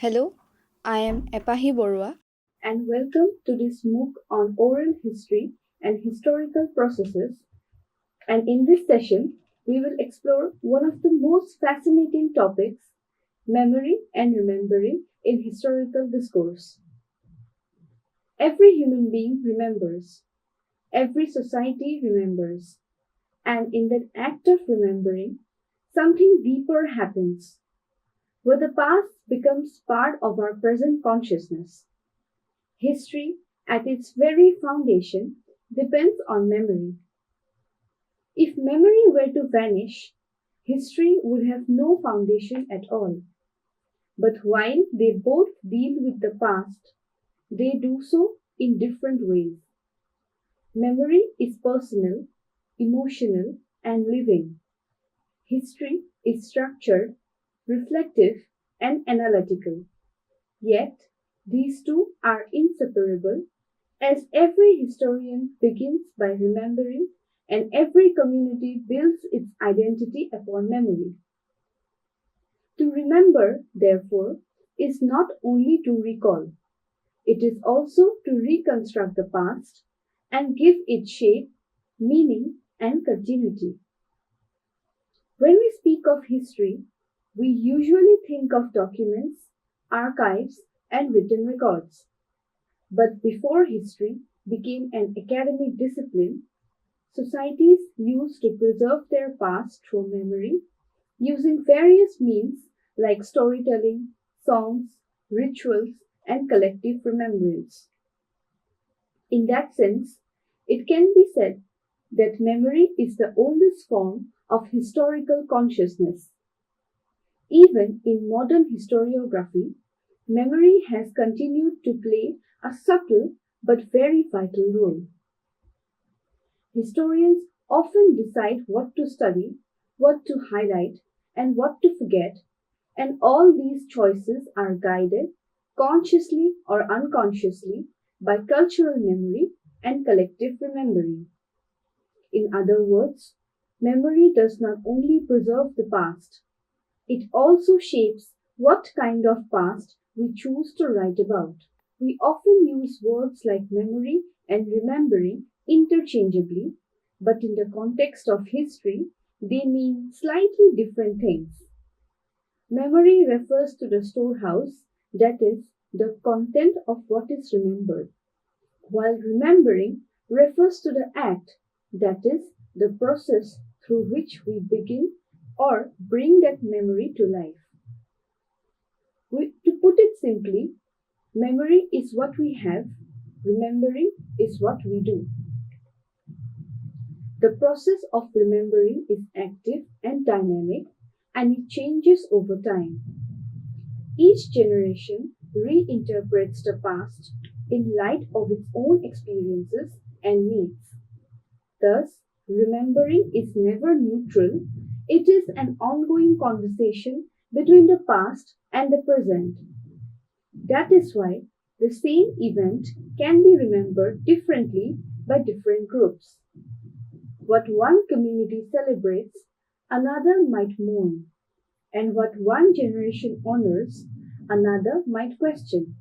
Hello, I am Epahi Borua. And welcome to this MOOC on oral history and historical processes. And in this session, we will explore one of the most fascinating topics, memory and remembering in historical discourse. Every human being remembers, every society remembers, and in that act of remembering, something deeper happens, where the past becomes part of our present consciousness. History, at its very foundation, depends on memory. If memory were to vanish, history would have no foundation at all. But while they both deal with the past, they do so in different ways. Memory is personal, emotional, and living. History is structured, reflective, and analytical. Yet, these two are inseparable, as every historian begins by remembering and every community builds its identity upon memory. To remember, therefore, is not only to recall, it is also to reconstruct the past and give it shape, meaning, and continuity. When we speak of history, we usually think of documents, archives, and written records. But before history became an academic discipline, societies used to preserve their past through memory using various means like storytelling, songs, rituals, and collective remembrance. In that sense, it can be said that memory is the oldest form of historical consciousness. Even in modern historiography, memory has continued to play a subtle but very vital role. Historians often decide what to study, what to highlight, and what to forget, and all these choices are guided, consciously or unconsciously, by cultural memory and collective remembering. In other words, memory does not only preserve the past, it also shapes what kind of past we choose to write about. We often use words like memory and remembering interchangeably, but in the context of history, they mean slightly different things. Memory refers to the storehouse, that is, the content of what is remembered, while remembering refers to the act, that is, the process through which we begin or bring that memory to life. To put it simply, memory is what we have, remembering is what we do. The process of remembering is active and dynamic, and it changes over time. Each generation reinterprets the past in light of its own experiences and needs. Thus, remembering is never neutral, it is an ongoing conversation between the past and the present. That is why the same event can be remembered differently by different groups. What one community celebrates, another might mourn, and what one generation honors, another might question.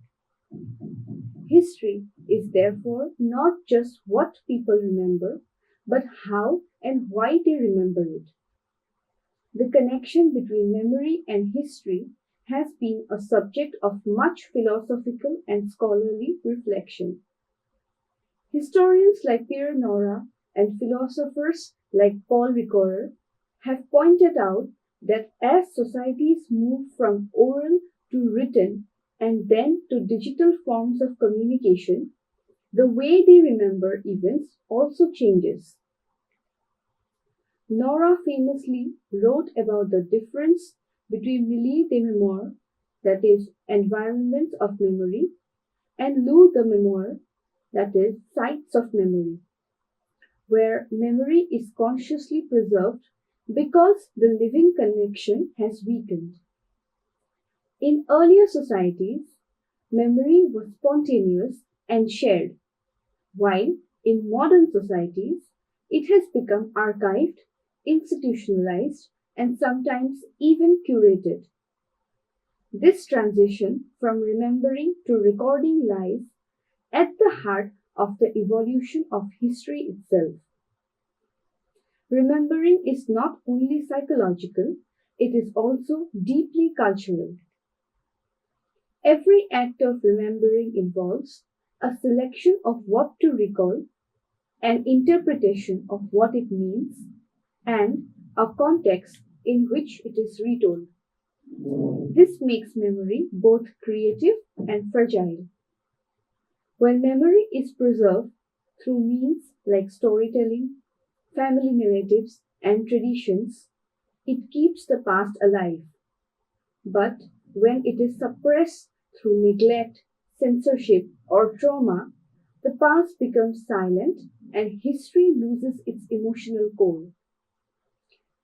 History is therefore not just what people remember, but how and why they remember it. The connection between memory and history has been a subject of much philosophical and scholarly reflection. Historians like Pierre Nora and philosophers like Paul Ricoeur have pointed out that as societies move from oral to written and then to digital forms of communication, the way they remember events also changes. Nora famously wrote about the difference between milieu de mémoire, that is, environments of memory, and lieu de mémoire, that is, sites of memory, where memory is consciously preserved because the living connection has weakened. In earlier societies, memory was spontaneous and shared, while in modern societies, it has become archived, institutionalized, and sometimes even curated. This transition from remembering to recording lies at the heart of the evolution of history itself. Remembering is not only psychological, it is also deeply cultural. Every act of remembering involves a selection of what to recall, an interpretation of what it means, and a context in which it is retold. This makes memory both creative and fragile. When memory is preserved through means like storytelling, family narratives, and traditions, it keeps the past alive. But when it is suppressed through neglect, censorship, or trauma, the past becomes silent and history loses its emotional core.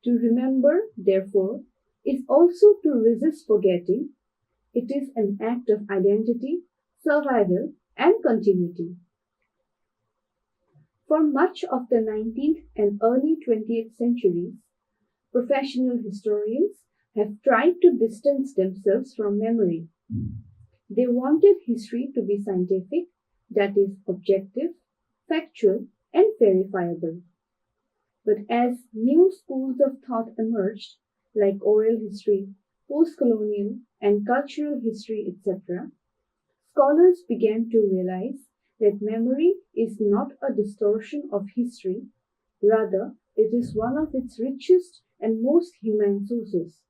To remember, therefore, is also to resist forgetting. It is an act of identity, survival, and continuity. For much of the 19th and early 20th centuries, professional historians have tried to distance themselves from memory. They wanted history to be scientific, that is, objective, factual, and verifiable. But as new schools of thought emerged, like oral history, post-colonial, and cultural history, etc., scholars began to realize that memory is not a distortion of history, rather, it is one of its richest and most human sources.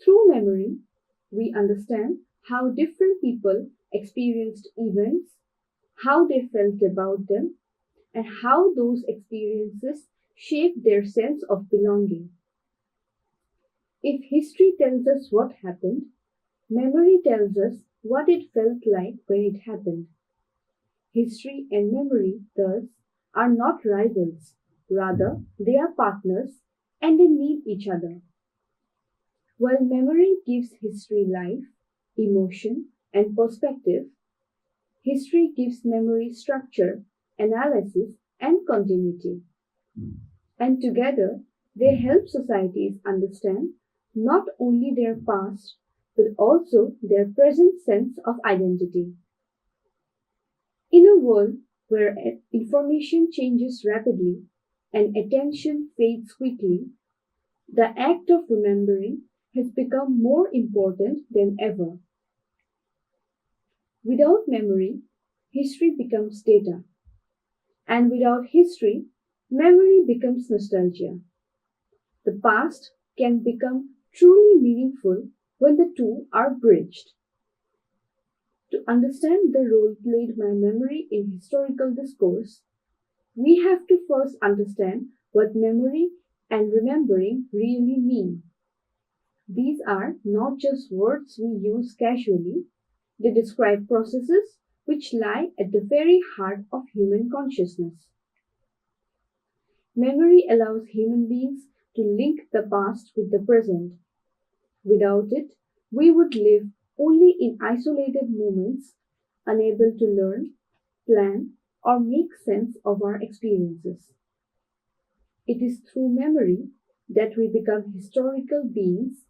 Through memory, we understand how different people experienced events, how they felt about them, and how those experiences shaped their sense of belonging. If history tells us what happened, memory tells us what it felt like when it happened. History and memory, thus, are not rivals. Rather, they are partners and they need each other. While memory gives history life, emotion, and perspective, history gives memory structure, analysis, and continuity. And together, they help societies understand not only their past, but also their present sense of identity. In a world where information changes rapidly and attention fades quickly, the act of remembering has become more important than ever. Without memory, history becomes data, and without history, memory becomes nostalgia. The past can become truly meaningful when the two are bridged. To understand the role played by memory in historical discourse, we have to first understand what memory and remembering really mean. These are not just words we use casually, they describe processes which lie at the very heart of human consciousness. Memory allows human beings to link the past with the present. Without it, we would live only in isolated moments, unable to learn, plan, or make sense of our experiences. It is through memory that we become historical beings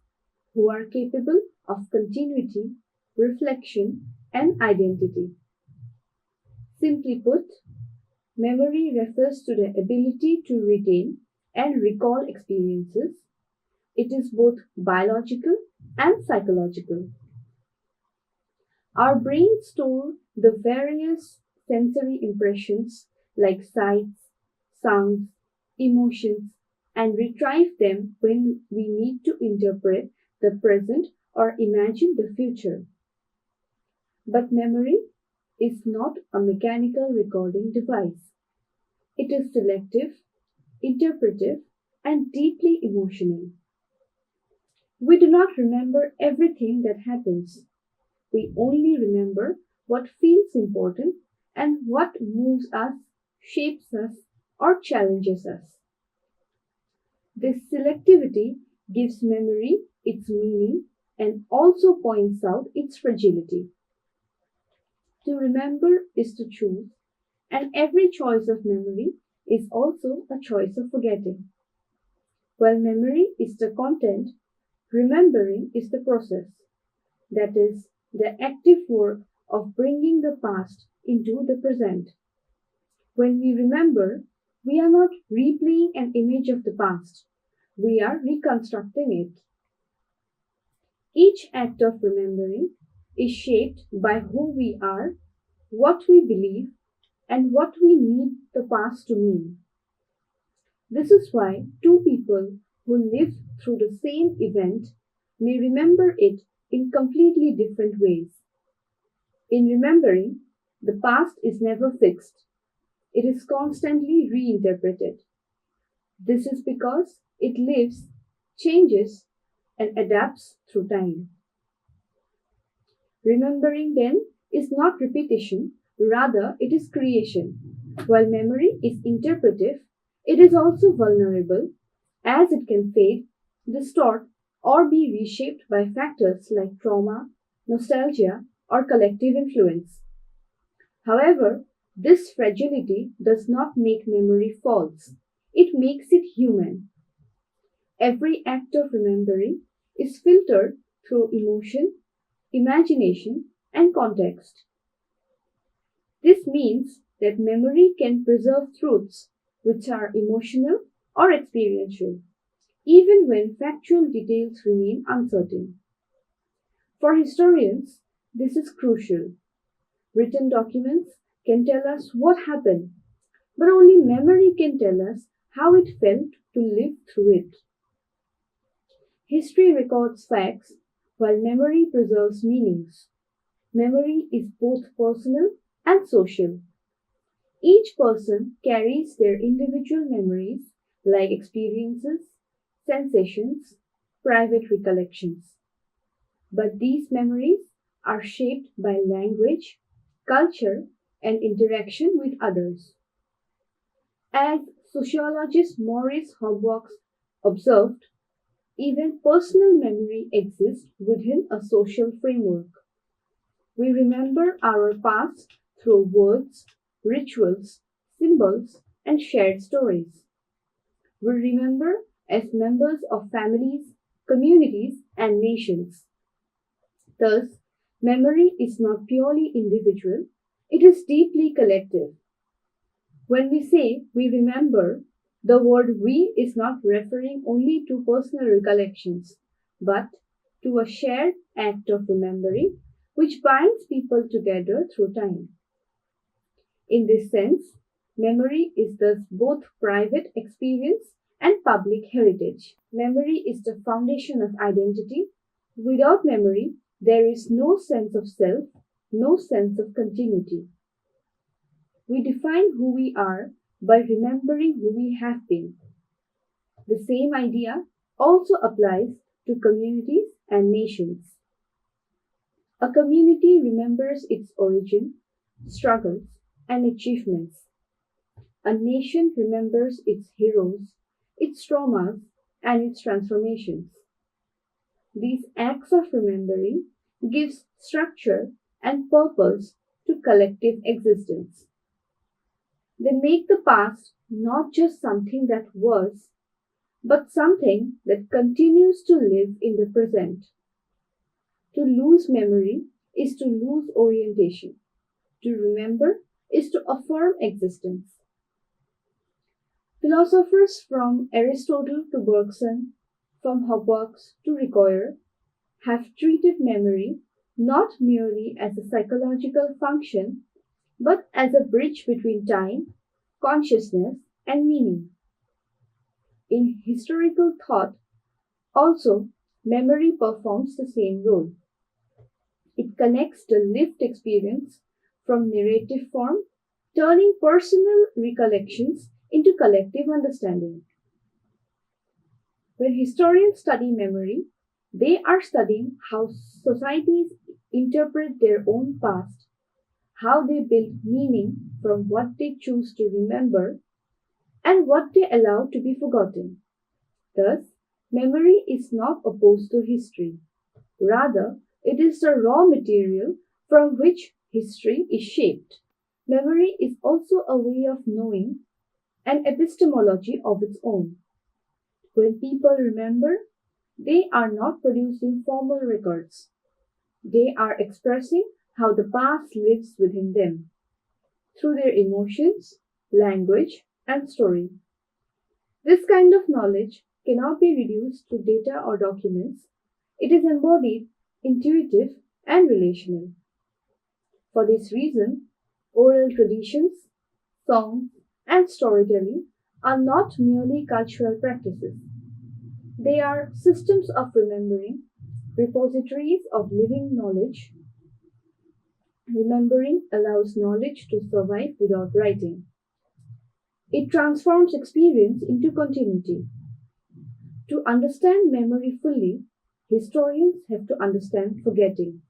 who are capable of continuity, reflection, and identity. Simply put, memory refers to the ability to retain and recall experiences. It is both biological and psychological. Our brains store the various sensory impressions like sights, sounds, emotions, and retrieve them when we need to interpret the present or imagine the future. But memory is not a mechanical recording device. It is selective, interpretive, and deeply emotional. We do not remember everything that happens. We only remember what feels important and what moves us, shapes us, or challenges us. This selectivity gives memory its meaning and also points out its fragility. To remember is to choose, and every choice of memory is also a choice of forgetting. While memory is the content, Remembering is the process, that is, the active work of bringing the past into the present. When we remember, we are not replaying an image of the past, we are reconstructing it. Each act of remembering is shaped by who we are, what we believe, and what we need the past to mean. This is why two people who lived through the same event may remember it in completely different ways. In remembering, the past is never fixed. It is constantly reinterpreted. This is because it lives, changes, and adapts through time. Remembering then is not repetition, rather, it is creation. While memory is interpretive, it is also vulnerable, as it can fade, distort, or be reshaped by factors like trauma, nostalgia, or collective influence. However, this fragility does not make memory false, it makes it human. Every act of remembering is filtered through emotion, imagination, and context. This means that memory can preserve truths which are emotional or experiential, even when factual details remain uncertain. For historians, this is crucial. Written documents can tell us what happened, but only memory can tell us how it felt to live through it. History records facts, while memory preserves meanings. Memory is both personal and social. Each person carries their individual memories, like experiences, sensations, private recollections. But these memories are shaped by language, culture, and interaction with others. As sociologist Maurice Hobwox observed, even personal memory exists within a social framework. We remember our past through words, rituals, symbols, and shared stories. We remember as members of families, communities, and nations. Thus, memory is not purely individual, it is deeply collective. When we say we remember, the word we is not referring only to personal recollections, but to a shared act of remembering which binds people together through time. In this sense, memory is thus both private experience and public heritage. Memory is the foundation of identity. Without memory, there is no sense of self, no sense of continuity. We define who we are by remembering who we have been. The same idea also applies to communities and nations. A community remembers its origin, struggles, and achievements. A nation remembers its heroes, its traumas, and its transformations. These acts of remembering gives structure and purpose to collective existence. They make the past not just something that was, but something that continues to live in the present. To lose memory is to lose orientation. To remember is to affirm existence. Philosophers from Aristotle to Bergson, from Hobwox to Ricoeur, have treated memory not merely as a psychological function, but as a bridge between time, consciousness, and meaning. In historical thought, also, memory performs the same role. It connects the lived experience from narrative form, turning personal recollections into collective understanding. When historians study memory, they are studying how societies interpret their own past, how they build meaning from what they choose to remember, and what they allow to be forgotten. Thus, memory is not opposed to history. Rather, it is the raw material from which history is shaped. Memory is also a way of knowing, an epistemology of its own. When people remember, They are not producing formal records. They are expressing how the past lives within them through their emotions, language, and story. This kind of knowledge cannot be reduced to data or documents. It is embodied, intuitive, and relational. For this reason, oral traditions, songs, and storytelling are not merely cultural practices. They are systems of remembering, repositories of living knowledge. Remembering allows knowledge to survive without writing. It transforms experience into continuity. To understand memory fully, historians have to understand forgetting.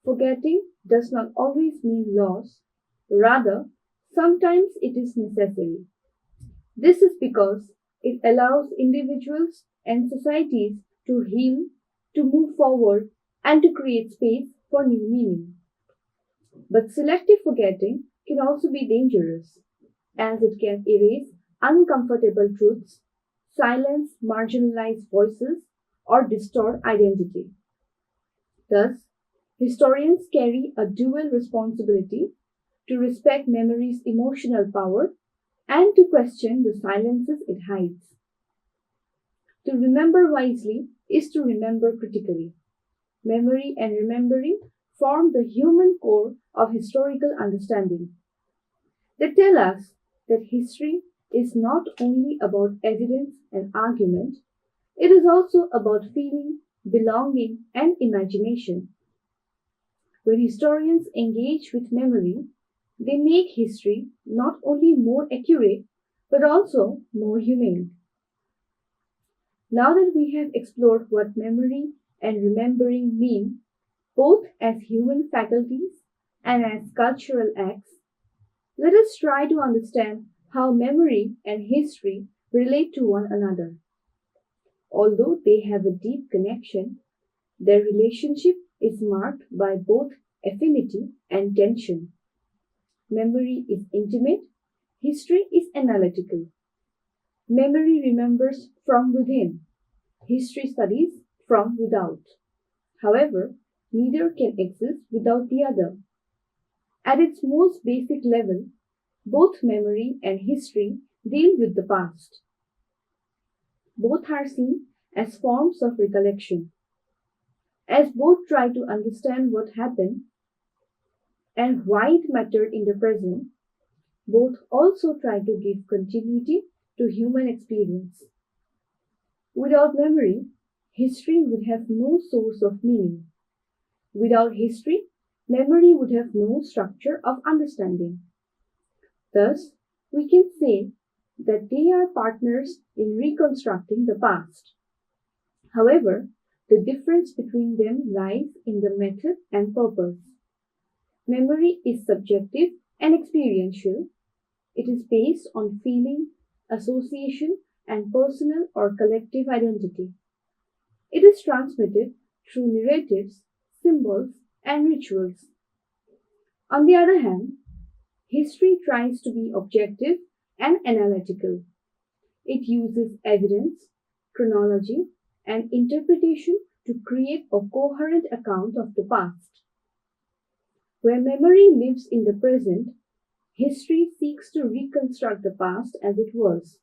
Forgetting does not always mean loss, rather, sometimes it is necessary. This is because it allows individuals and societies to heal, to move forward, and to create space for new meaning. But selective forgetting can also be dangerous, as it can erase uncomfortable truths, silence marginalized voices, or distort identity. Thus, historians carry a dual responsibility to respect memory's emotional power and to question the silences it hides. To remember wisely is to remember critically. Memory and remembering form the human core of historical understanding. They tell us that history is not only about evidence and argument, it is also about feeling, belonging, and imagination. When historians engage with memory, they make history not only more accurate but also more humane. Now that we have explored what memory and remembering mean, both as human faculties and as cultural acts, let us try to understand how memory and history relate to one another. Although they have a deep connection, their relationship is marked by both affinity and tension. Memory is intimate, history is analytical. Memory remembers from within, history studies from without. However, neither can exist without the other. At its most basic level, both memory and history deal with the past. Both are seen as forms of recollection. As both try to understand what happened and why it mattered in the present, both also try to give continuity to human experience. Without memory, history would have no source of meaning. Without history, memory would have no structure of understanding. Thus, we can say that they are partners in reconstructing the past. However, the difference between them lies in the method and purpose. Memory is subjective and experiential. It is based on feeling, association, and personal or collective identity. It is transmitted through narratives, symbols, and rituals. On the other hand, history tries to be objective and analytical. It uses evidence, chronology, and interpretation to create a coherent account of the past. Where memory lives in the present, history seeks to reconstruct the past as it was.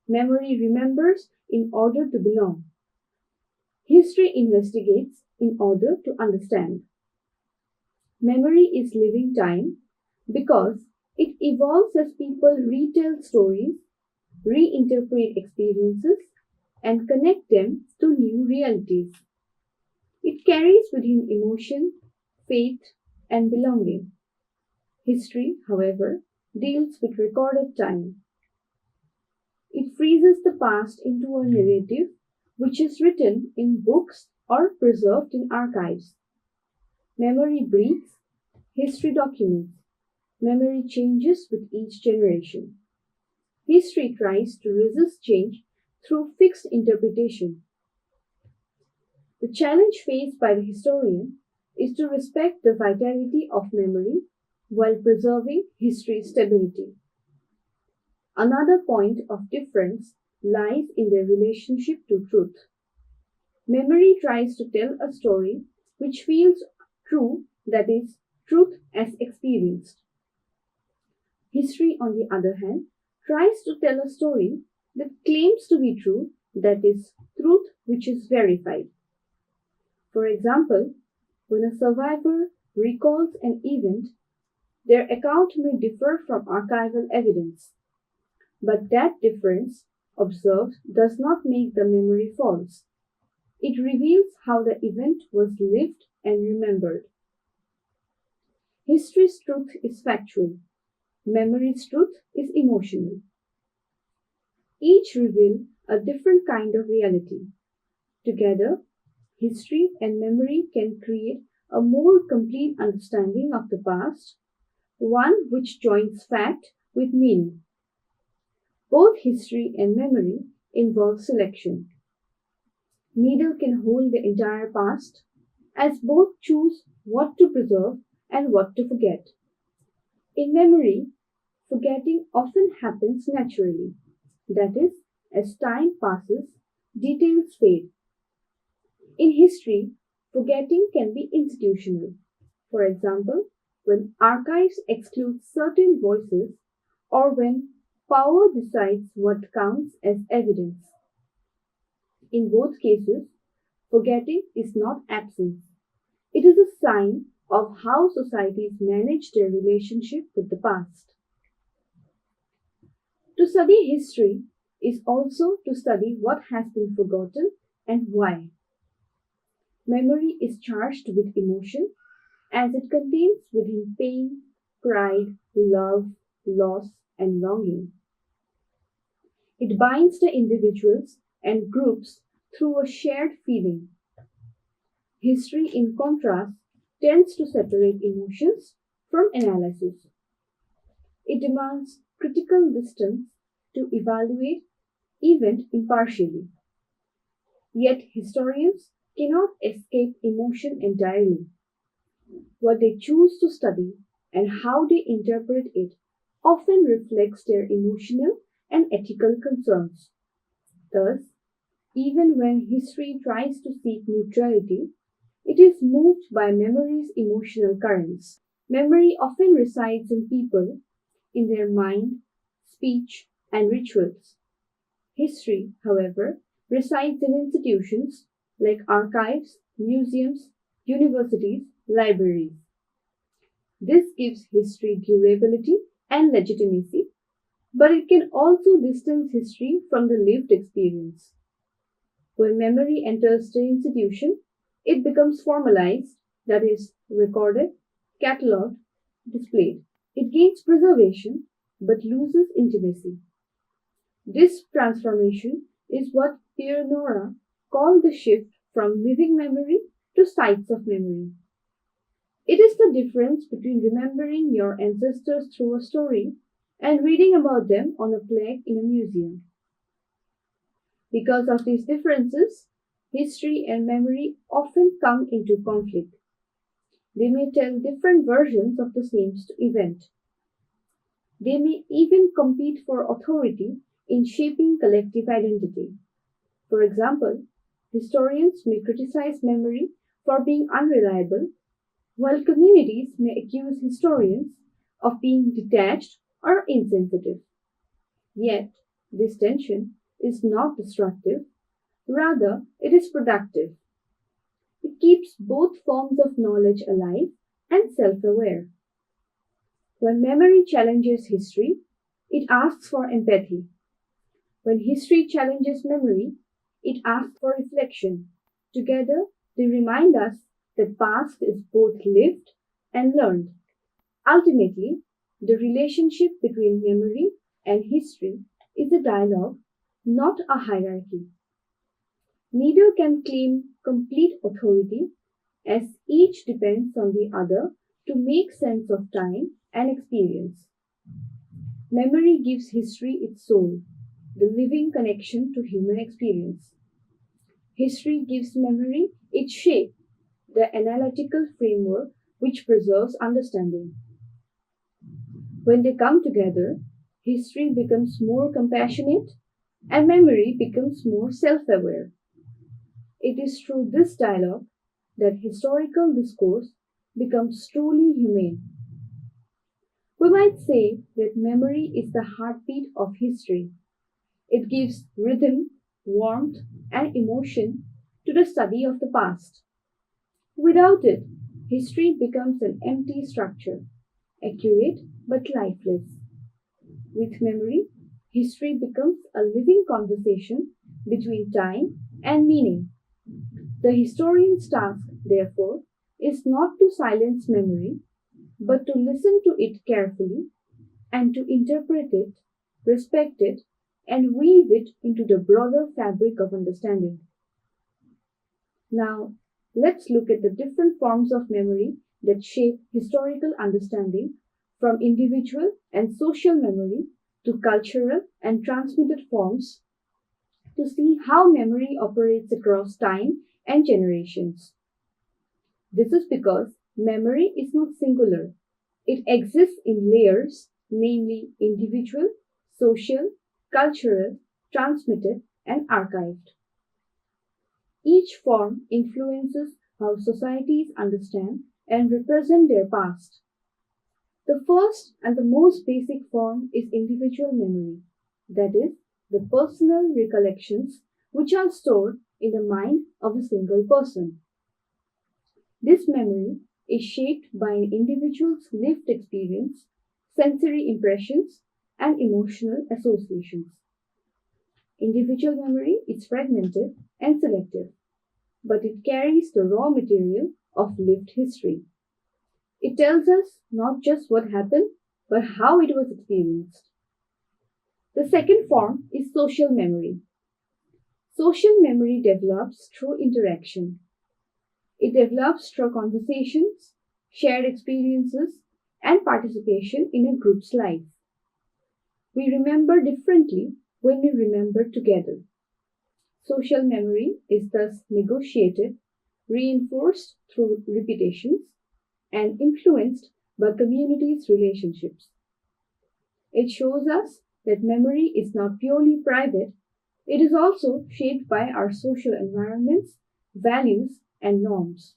Memory remembers in order to belong. History investigates in order to understand. Memory is living time because it evolves as people retell stories, reinterpret experiences, and connect them to new realities. It carries within emotion, faith, and belonging. History, however, deals with recorded time. It freezes the past into a narrative which is written in books or preserved in archives. Memory breathes, history documents. Memory changes with each generation. History tries to resist change through fixed interpretation. The challenge faced by the historian is to respect the vitality of memory while preserving history's stability. Another point of difference lies in their relationship to truth. Memory tries to tell a story which feels true, that is, truth as experienced. History, on the other hand, tries to tell a story that claims to be true, that is, truth which is verified. For example, when a survivor recalls an event, their account may differ from archival evidence, but that difference observed does not make the memory false. It reveals how the event was lived and remembered. History's truth is factual. Memory's truth is emotional. Each reveal a different kind of reality. Together, history and memory can create a more complete understanding of the past, one which joins fact with meaning. Both history and memory involve selection. Neither can hold the entire past, as both choose what to preserve and what to forget. In memory, forgetting often happens naturally. That is, as time passes, details fade. In history, forgetting can be institutional. For example, when archives exclude certain voices or when power decides what counts as evidence. In both cases, forgetting is not absence. It is a sign of how societies manage their relationship with the past. To study history is also to study what has been forgotten and why. Memory is charged with emotion as it contains within pain, pride, love, loss, and longing. It binds the individuals and groups through a shared feeling. History, in contrast, tends to separate emotions from analysis. It demands critical distance to evaluate event impartially. Yet historians cannot escape emotion entirely. What they choose to study and how they interpret it often reflects their emotional and ethical concerns. Thus, even when history tries to seek neutrality, it is moved by memory's emotional currents. Memory often resides in people, in their mind, speech, and rituals. History, however, resides in institutions like archives, museums, universities, libraries. This gives history durability and legitimacy, but it can also distance history from the lived experience. When memory enters the institution, it becomes formalized, that is, recorded, catalogued, displayed. It gains preservation but loses intimacy. This transformation is what Pierre Nora called the shift from living memory to sites of memory. It is the difference between remembering your ancestors through a story and reading about them on a plaque in a museum. Because of these differences, history and memory often come into conflict. They may tell different versions of the same event. They may even compete for authority in shaping collective identity. For example, historians may criticize memory for being unreliable, while communities may accuse historians of being detached or insensitive. Yet, this tension is not destructive, rather, it is productive. It keeps both forms of knowledge alive and self aware. When memory challenges history, it asks for empathy. When history challenges memory, it asks for reflection. Together, they remind us that past is both lived and learned. Ultimately, the relationship between memory and history is a dialogue, not a hierarchy. Neither can claim complete authority, as each depends on the other to make sense of time and experience. Memory gives history its soul, the living connection to human experience. History gives memory its shape, the analytical framework which preserves understanding. When they come together, history becomes more compassionate, and memory becomes more self-aware. It is through this dialogue that historical discourse becomes truly humane. We might say that memory is the heartbeat of history. It gives rhythm, warmth, and emotion to the study of the past. Without it, history becomes an empty structure, accurate but lifeless. With memory, history becomes a living conversation between time and meaning. The historian's task, therefore, is not to silence memory, but to listen to it carefully and to interpret it, respect it, and weave it into the broader fabric of understanding. Now, let's look at the different forms of memory that shape historical understanding, from individual and social memory to cultural and transmitted forms, to see how memory operates across time and generations. This is because memory is not singular. It exists in layers, namely individual, social, cultural, transmitted, and archived. Each form influences how societies understand and represent their past. The first and the most basic form is individual memory, that is, the personal recollections which are stored in the mind of a single person. This memory is shaped by an individual's lived experience, sensory impressions, and emotional associations. Individual memory is fragmented and selective, but it carries the raw material of lived history. It tells us not just what happened, but how it was experienced. The second form is social memory. Social memory develops through interaction. It develops through conversations, shared experiences, and participation in a group's life. We remember differently when we remember together. Social memory is thus negotiated, reinforced through repetitions, and influenced by communities' relationships. It shows us that memory is not purely private, it is also shaped by our social environments, values, and norms.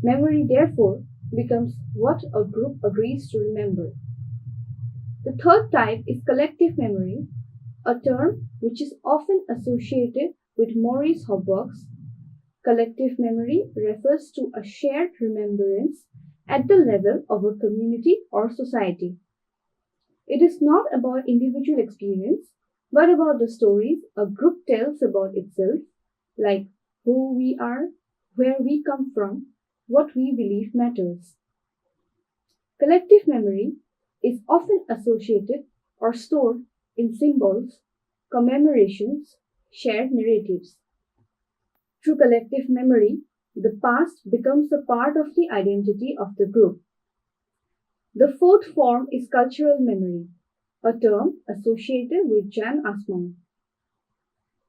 Memory, therefore, becomes what a group agrees to remember. The third type is collective memory, a term which is often associated with Maurice Hobsbawm's. Collective memory refers to a shared remembrance at the level of a community or society. It is not about individual experience, but about the stories a group tells about itself, like who we are, where we come from, what we believe matters. Collective memory is often associated or stored in symbols, commemorations, shared narratives. Through collective memory, the past becomes a part of the identity of the group. The fourth form is cultural memory, a term associated with Jan Assmann.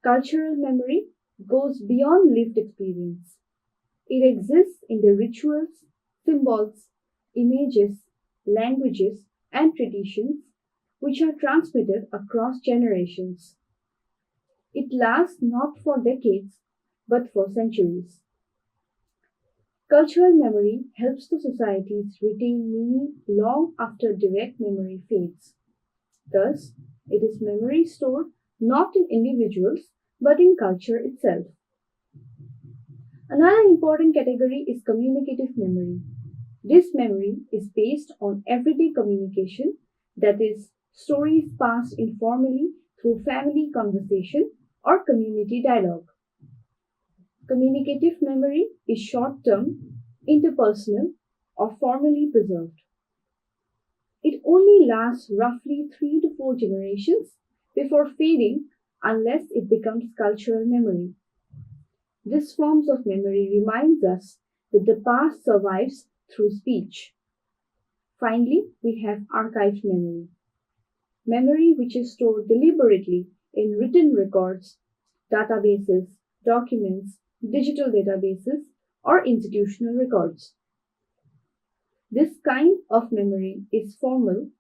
Cultural memory goes beyond lived experience. It exists in the rituals, symbols, images, languages, and traditions which are transmitted across generations. It lasts not for decades but for centuries. Cultural memory helps the societies retain meaning long after direct memory fades. Thus, it is memory stored not in individuals but in culture itself. Another important category is communicative memory. This memory is based on everyday communication, that is, stories passed informally through family conversation or community dialogue. Communicative memory is short-term, interpersonal, or formally preserved. It only lasts roughly 3 to 4 generations before fading unless it becomes cultural memory. This form of memory reminds us that the past survives through speech. Finally, we have archived memory. Memory which is stored deliberately in written records, databases, documents, digital databases, or institutional records. This kind of memory is formal,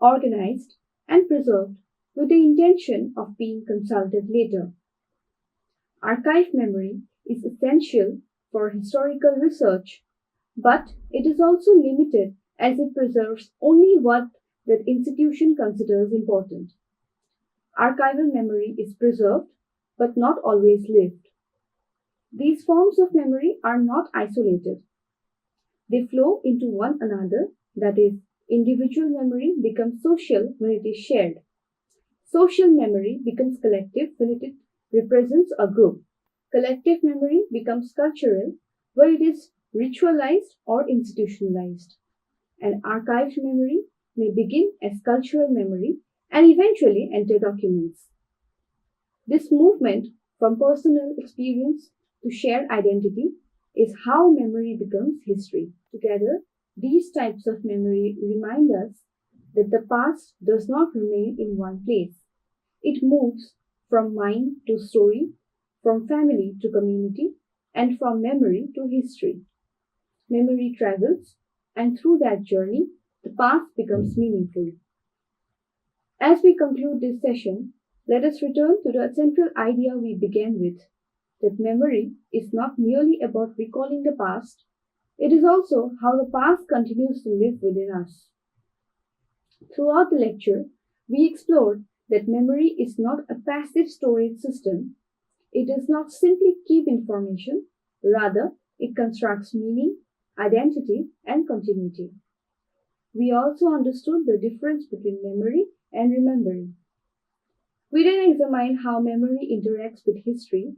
organized, and preserved with the intention of being consulted later. Archive memory is essential for historical research, but it is also limited as it preserves only what that institution considers important. Archival memory is preserved but not always lived. These forms of memory are not isolated. They flow into one another, that is, individual memory becomes social when it is shared. Social memory becomes collective when it represents a group. Collective memory becomes cultural when it is ritualized or institutionalized. And archived memory may begin as cultural memory and eventually enter documents. This movement from personal experience to shared identity is how memory becomes history. Together, these types of memory remind us that the past does not remain in one place. It moves from mind to story, from family to community, and from memory to history. Memory travels, and through that journey, the past becomes meaningful. As we conclude this session, let us return to the central idea we began with, that memory is not merely about recalling the past, it is also how the past continues to live within us. Throughout the lecture, we explored that memory is not a passive storage system. It does not simply keep information, rather, it constructs meaning, identity, and continuity. We also understood the difference between memory and remembering. We then examined how memory interacts with history.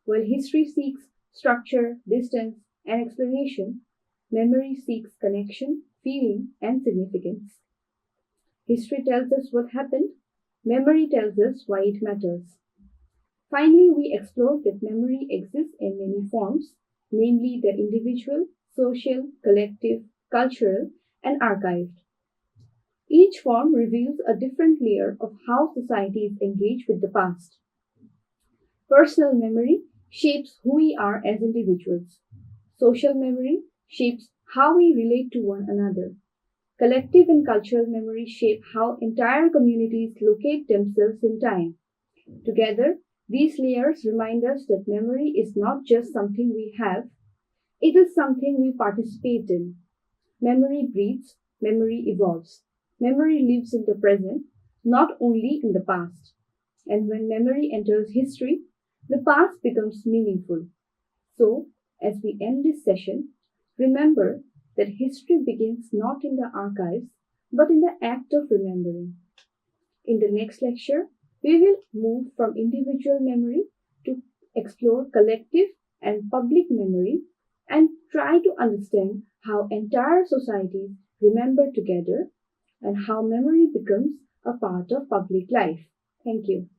While history seeks structure, distance, and explanation, memory seeks connection, feeling, and significance. History tells us what happened, memory tells us why it matters. Finally, we explored that memory exists in many forms, namely the individual, social, collective, cultural, and archived. Each form reveals a different layer of how societies engage with the past. Personal memory shapes who we are as individuals. Social memory shapes how we relate to one another. Collective and cultural memory shape how entire communities locate themselves in time. Together, these layers remind us that memory is not just something we have, it is something we participate in. Memory breathes, memory evolves. Memory lives in the present, not only in the past. And when memory enters history, the past becomes meaningful. So, as we end this session, remember that history begins not in the archives, but in the act of remembering. In the next lecture, we will move from individual memory to explore collective and public memory and try to understand how entire societies remember together and how memory becomes a part of public life. Thank you.